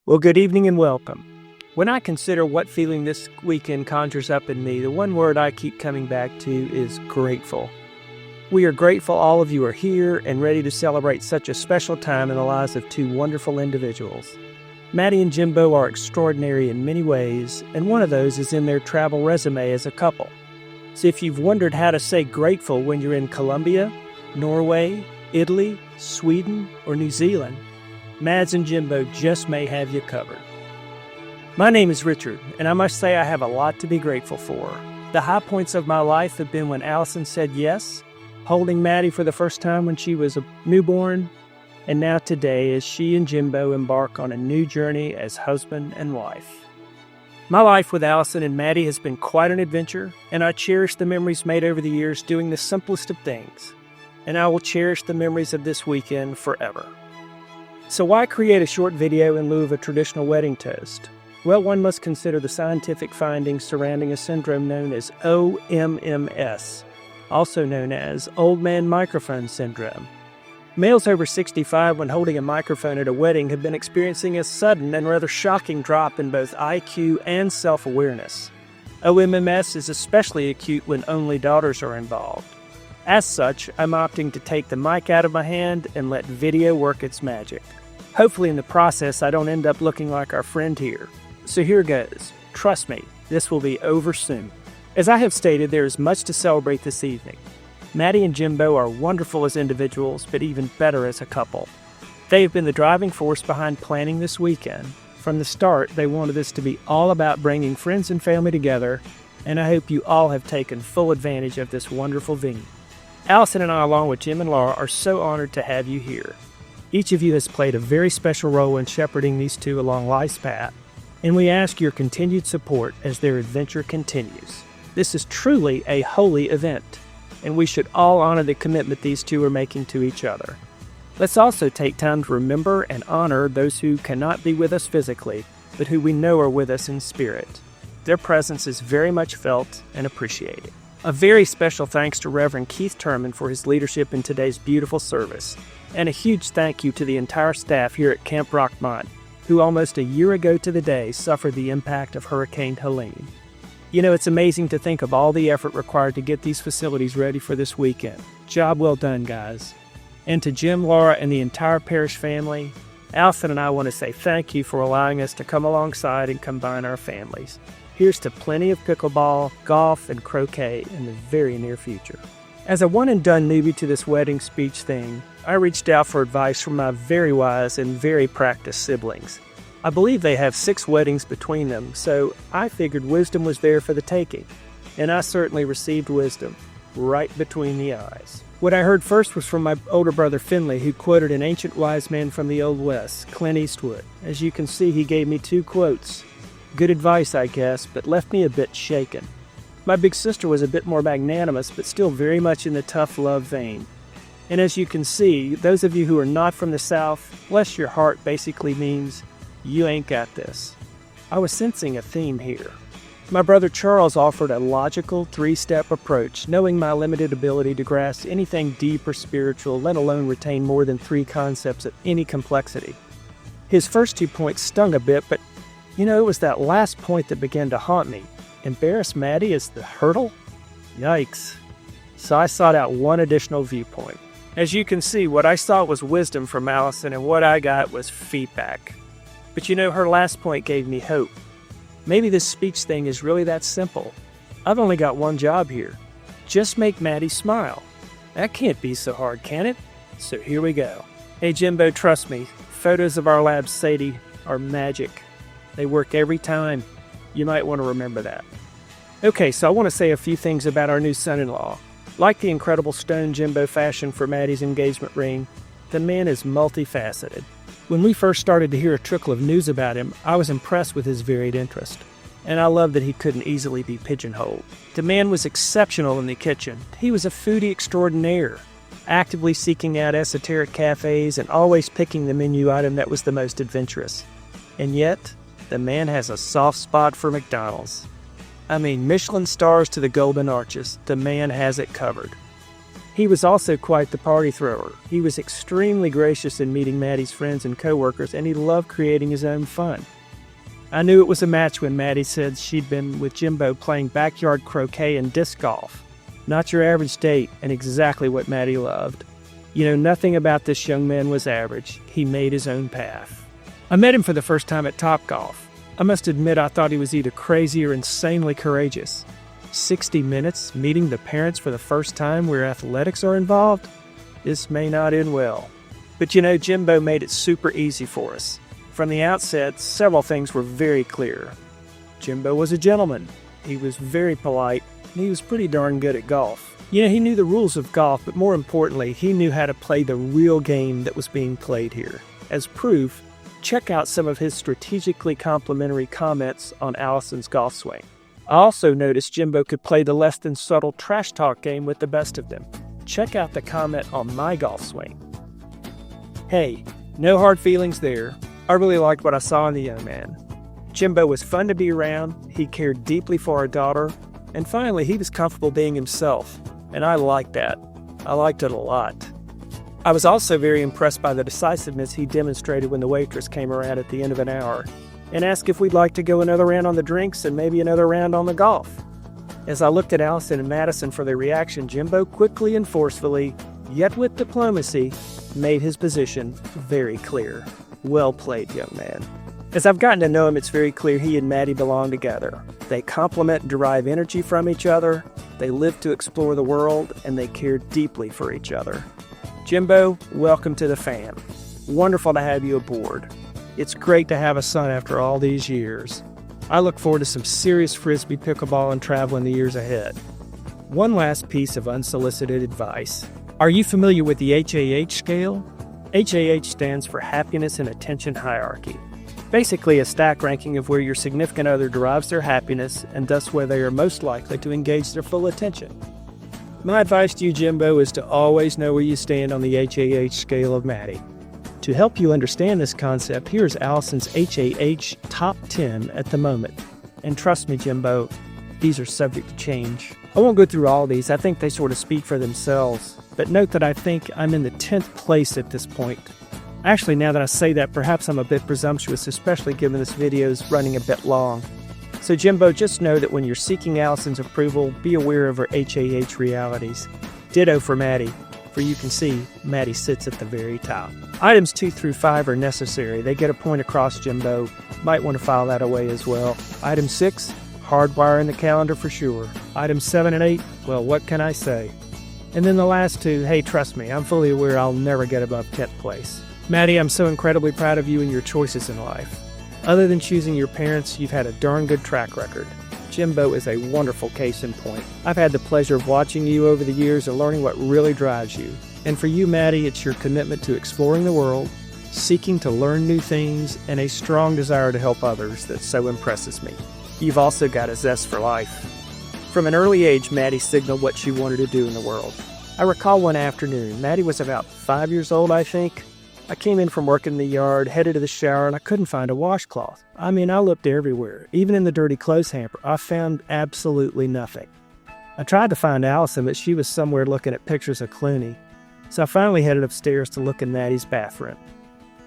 Well, good evening and welcome. When I consider what feeling this weekend conjures up in me, the one word I keep coming back to is grateful. We are grateful all of you are here and ready to celebrate such a special time in the lives of two wonderful individuals. Maddie and Jimbo are extraordinary in many ways, and one of those is in their travel resume as a couple. So if you've wondered how to say grateful when you're in Colombia, Norway, Italy, Sweden, or New Zealand, Mads and Jimbo just may have you covered. My name is Richard, and I must say I have a lot to be grateful for. The high points of my life have been when Allison said yes, holding Maddie for the first time when she was a newborn, and now today as she and Jimbo embark on a new journey as husband and wife. My life with Allison and Maddie has been quite an adventure, and I cherish the memories made over the years doing the simplest of things, and I will cherish the memories of this weekend forever. So why create a short video in lieu of a traditional wedding toast? Well, one must consider the scientific findings surrounding a syndrome known as OMMS, also known as Old Man Microphone Syndrome. Males over 65 when holding a microphone at a wedding have been experiencing a sudden and rather shocking drop in both IQ and self-awareness. OMMS is especially acute when only daughters are involved. As such, I'm opting to take the mic out of my hand and let video work its magic. Hopefully in the process I don't end up looking like our friend here. So here goes. Trust me, this will be over soon. As I have stated, there is much to celebrate this evening. Maddie and Jimbo are wonderful as individuals, but even better as a couple. They have been the driving force behind planning this weekend. From the start, they wanted this to be all about bringing friends and family together, and I hope you all have taken full advantage of this wonderful venue. Allison and I, along with Jim and Laura, are so honored to have you here. Each of you has played a very special role in shepherding these two along life's path, and we ask your continued support as their adventure continues. This is truly a holy event, and we should all honor the commitment these two are making to each other. Let's also take time to remember and honor those who cannot be with us physically, but who we know are with us in spirit. Their presence is very much felt and appreciated. A very special thanks to Reverend Keith Turman for his leadership in today's beautiful service, and a huge thank you to the entire staff here at Camp Rockmont, who almost a year ago to the day suffered the impact of Hurricane Helene. You know, it's amazing to think of all the effort required to get these facilities ready for this weekend. Job well done, guys. And to Jim, Laura, and the entire parish family, Allison and I want to say thank you for allowing us to come alongside and combine our families. Here's to plenty of pickleball, golf, and croquet in the very near future. As a one-and-done newbie to this wedding speech thing, I reached out for advice from my very wise and very practiced siblings. I believe they have 6 weddings between them, so I figured wisdom was there for the taking, and I certainly received wisdom right between the eyes. What I heard first was from my older brother Finley, who quoted an ancient wise man from the Old West, Clint Eastwood. As you can see, he gave me 2 quotes. Good advice, I guess, but left me a bit shaken. My big sister was a bit more magnanimous, but still very much in the tough love vein. And as you can see, those of you who are not from the South, bless your heart basically means, you ain't got this. I was sensing a theme here. My brother Charles offered a logical 3-step approach, knowing my limited ability to grasp anything deep or spiritual, let alone retain more than 3 concepts of any complexity. His first 2 points stung a bit, but you know, it was that last point that began to haunt me. Embarrass Maddie is the hurdle? Yikes. So I sought out one additional viewpoint. As you can see, what I sought was wisdom from Allison, and what I got was feedback. But you know, her last point gave me hope. Maybe this speech thing is really that simple. I've only got one job here. Just make Maddie smile. That can't be so hard, can it? So here we go. Hey Jimbo, trust me, photos of our lab Sadie are magic. They work every time. You might want to remember that. Okay, so I want to say a few things about our new son-in-law. Like the incredible stone Jimbo fashioned for Maddie's engagement ring, the man is multifaceted. When we first started to hear a trickle of news about him, I was impressed with his varied interest. And I love that he couldn't easily be pigeonholed. The man was exceptional in the kitchen. He was a foodie extraordinaire, actively seeking out esoteric cafes and always picking the menu item that was the most adventurous. And yet, the man has a soft spot for McDonald's. I mean, Michelin stars to the Golden Arches, the man has it covered. He was also quite the party thrower. He was extremely gracious in meeting Maddie's friends and coworkers, and he loved creating his own fun. I knew it was a match when Maddie said she'd been with Jimbo playing backyard croquet and disc golf. Not your average date, and exactly what Maddie loved. You know, nothing about this young man was average. He made his own path. I met him for the first time at Topgolf. I must admit I thought he was either crazy or insanely courageous. 60 minutes meeting the parents for the first time where athletics are involved? This may not end well. But you know, Jimbo made it super easy for us. From the outset, several things were very clear. Jimbo was a gentleman. He was very polite, and he was pretty darn good at golf. You know, he knew the rules of golf, but more importantly, he knew how to play the real game that was being played here. As proof, check out some of his strategically complimentary comments on Allison's golf swing. I also noticed Jimbo could play the less than subtle trash talk game with the best of them. Check out the comment on my golf swing. Hey, no hard feelings there. I really liked what I saw in the young man. Jimbo was fun to be around, he cared deeply for our daughter, and finally he was comfortable being himself, and I liked that. I liked it a lot. I was also very impressed by the decisiveness he demonstrated when the waitress came around at the end of an hour and asked if we'd like to go another round on the drinks and maybe another round on the golf. As I looked at Allison and Madison for their reaction, Jimbo quickly and forcefully, yet with diplomacy, made his position very clear. Well played, young man. As I've gotten to know him, it's very clear he and Maddie belong together. They complement and derive energy from each other, they live to explore the world, and they care deeply for each other. Jimbo, welcome to the fam. Wonderful to have you aboard. It's great to have a son after all these years. I look forward to some serious Frisbee, pickleball, and travel in the years ahead. One last piece of unsolicited advice. Are you familiar with the HAH scale? HAH stands for Happiness and Attention Hierarchy. Basically a stack ranking of where your significant other derives their happiness and thus where they are most likely to engage their full attention. My advice to you, Jimbo, is to always know where you stand on the HAH scale of Maddie. To help you understand this concept, here's Allison's HAH top 10 at the moment. And trust me, Jimbo, these are subject to change. I won't go through all these, I think they sort of speak for themselves. But note that I think I'm in the 10th place at this point. Actually, now that I say that, perhaps I'm a bit presumptuous, especially given this video is running a bit long. So Jimbo, just know that when you're seeking Allison's approval, be aware of her HAH realities. Ditto for Maddie, for you can see Maddie sits at the very top. Items 2 through 5 are necessary. They get a point across, Jimbo. Might want to file that away as well. Item 6, hardwire in the calendar for sure. Items 7 and 8, well, what can I say? And then the last 2, hey, trust me, I'm fully aware I'll never get above 10th place. Maddie, I'm so incredibly proud of you and your choices in life. Other than choosing your parents, you've had a darn good track record. Jimbo is a wonderful case in point. I've had the pleasure of watching you over the years and learning what really drives you. And for you, Maddie, it's your commitment to exploring the world, seeking to learn new things, and a strong desire to help others that so impresses me. You've also got a zest for life. From an early age, Maddie signaled what she wanted to do in the world. I recall one afternoon, Maddie was about 5 years old, I think. I came in from work in the yard, headed to the shower, and I couldn't find a washcloth. I mean, I looked everywhere. Even in the dirty clothes hamper, I found absolutely nothing. I tried to find Allison, but she was somewhere looking at pictures of Clooney. So I finally headed upstairs to look in Maddie's bathroom.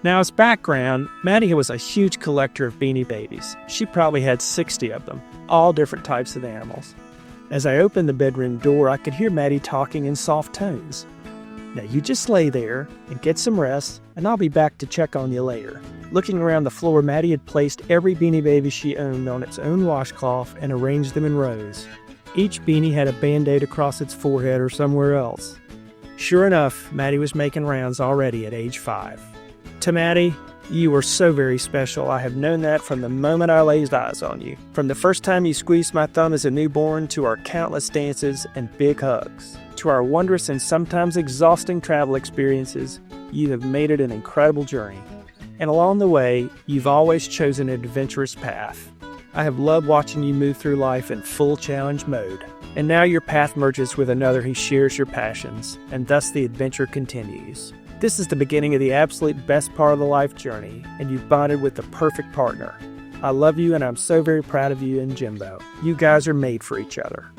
Now, as background, Maddie was a huge collector of Beanie Babies. She probably had 60 of them, all different types of animals. As I opened the bedroom door, I could hear Maddie talking in soft tones. Now you just lay there and get some rest, and I'll be back to check on you later. Looking around the floor, Maddie had placed every Beanie Baby she owned on its own washcloth and arranged them in rows. Each beanie had a Band-Aid across its forehead or somewhere else. Sure enough, Maddie was making rounds already at age 5. To Maddie, you were so very special. I have known that from the moment I laid eyes on you. From the first time you squeezed my thumb as a newborn to our countless dances and big hugs. To our wondrous and sometimes exhausting travel experiences, you have made it an incredible journey. And along the way, you've always chosen an adventurous path. I have loved watching you move through life in full challenge mode. And now your path merges with another who shares your passions, and thus the adventure continues. This is the beginning of the absolute best part of the life journey, and you've bonded with the perfect partner. I love you, and I'm so very proud of you and Jimbo. You guys are made for each other.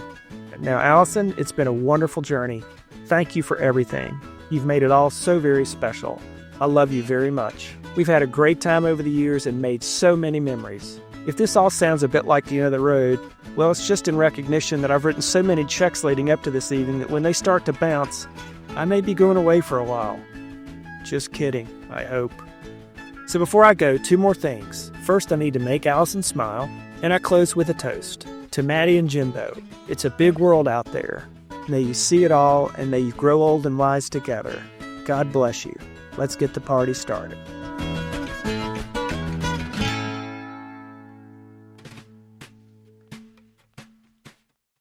Now, Allison, it's been a wonderful journey. Thank you for everything. You've made it all so very special. I love you very much. We've had a great time over the years and made so many memories. If this all sounds a bit like the end of the road, well, it's just in recognition that I've written so many checks leading up to this evening that when they start to bounce, I may be going away for a while. Just kidding, I hope. So before I go, 2 more things. First, I need to make Allison smile, and I close with a toast. To Maddie and Jimbo, it's a big world out there. May you see it all, and may you grow old and wise together. God bless you. Let's get the party started.